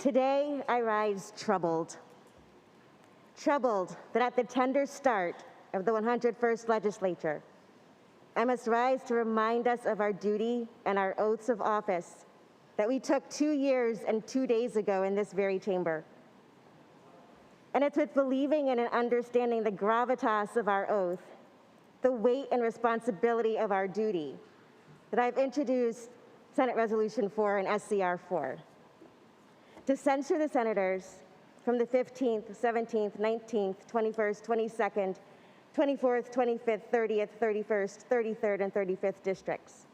Today, I rise troubled. Troubled that at the tender start of the 101st Legislature, I must rise to remind us of our duty and our oaths of office that we took 2 years and 2 days ago in this very chamber. And it's with believing in and understanding the gravitas of our oath, the weight and responsibility of our duty, that I've introduced Senate Resolution 4 and SCR 4 to censure the senators from the 15th, 17th, 19th, 21st, 22nd, 24th, 25th, 30th, 31st, 33rd, and 35th districts.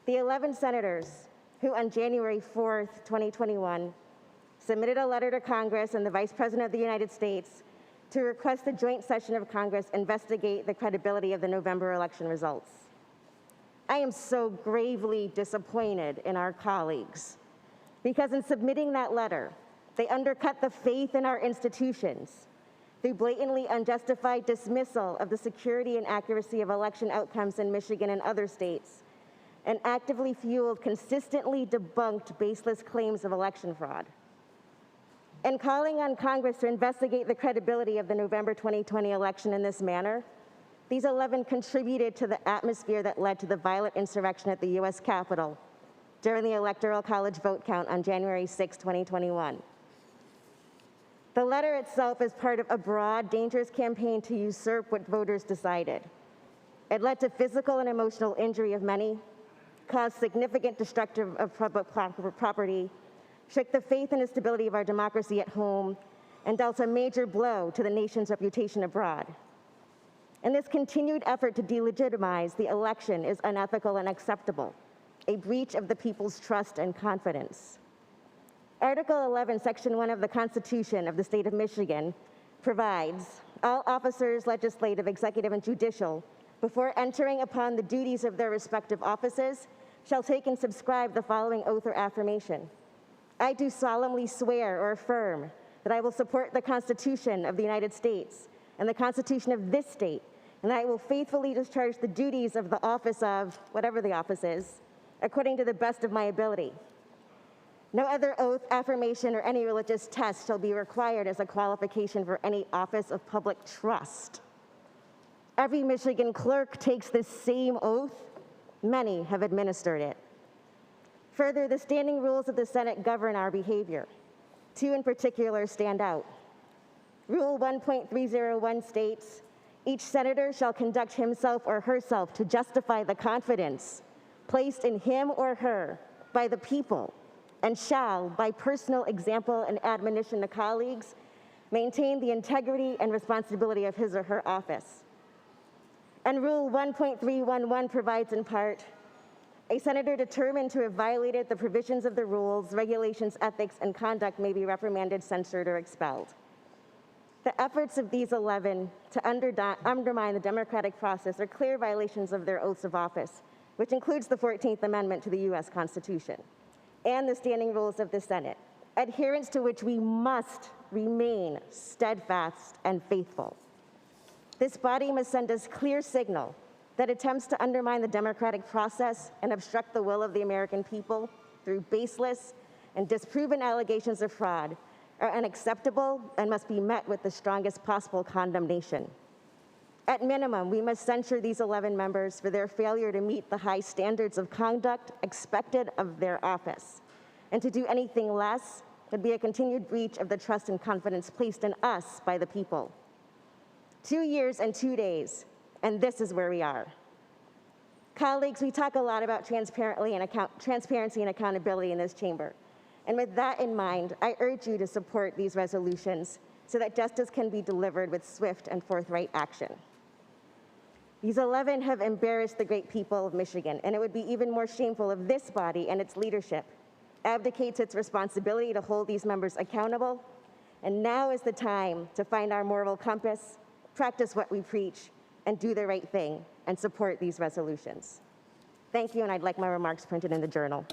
The 11 senators who on January 4th, 2021, submitted a letter to Congress and the Vice President of the United States to request the joint session of Congress investigate the credibility of the November election results. I am so gravely disappointed in our colleagues because in submitting that letter, they undercut the faith in our institutions through blatantly unjustified dismissal of the security and accuracy of election outcomes in Michigan and other states, and actively fueled consistently debunked baseless claims of election fraud. And calling on Congress to investigate the credibility of the November 2020 election in this manner, these 11 contributed to the atmosphere that led to the violent insurrection at the U.S. Capitol during the Electoral College vote count on January 6, 2021. The letter itself is part of a broad, dangerous campaign to usurp what voters decided. It led to physical and emotional injury of many, caused significant destruction of public property, shook the faith and stability of our democracy at home, and dealt a major blow to the nation's reputation abroad. And this continued effort to delegitimize the election is unethical and unacceptable, a breach of the people's trust and confidence. Article 11, Section 1 of the Constitution of the State of Michigan provides, all officers, legislative, executive, and judicial, before entering upon the duties of their respective offices, shall take and subscribe the following oath or affirmation. I do solemnly swear or affirm that I will support the Constitution of the United States and the Constitution of this state, and that I will faithfully discharge the duties of the office of, whatever the office is, according to the best of my ability. No other oath, affirmation, or any religious test shall be required as a qualification for any office of public trust. Every Michigan clerk takes this same oath. Many have administered it. Further, the standing rules of the Senate govern our behavior. 2 in particular stand out. Rule 1.301 states, each senator shall conduct himself or herself to justify the confidence placed in him or her by the people, and shall, by personal example and admonition to colleagues, maintain the integrity and responsibility of his or her office. And Rule 1.311 provides in part, a senator determined to have violated the provisions of the rules, regulations, ethics, and conduct may be reprimanded, censured, or expelled. The efforts of these 11 to undermine the democratic process are clear violations of their oaths of office, which includes the 14th Amendment to the U.S. Constitution and the standing rules of the Senate, adherence to which we must remain steadfast and faithful. This body must send us clear signal that attempts to undermine the democratic process and obstruct the will of the American people through baseless and disproven allegations of fraud are unacceptable and must be met with the strongest possible condemnation. At minimum, we must censure these 11 members for their failure to meet the high standards of conduct expected of their office. And to do anything less would be a continued breach of the trust and confidence placed in us by the people. 2 years and 2 days, and this is where we are. Colleagues, we talk a lot about transparency and accountability in this chamber. And with that in mind, I urge you to support these resolutions so that justice can be delivered with swift and forthright action. These 11 have embarrassed the great people of Michigan, and it would be even more shameful if this body and its leadership abdicates its responsibility to hold these members accountable. And now is the time to find our moral compass, practice what we preach, and do the right thing, and support these resolutions. Thank you, and I'd like my remarks printed in the journal.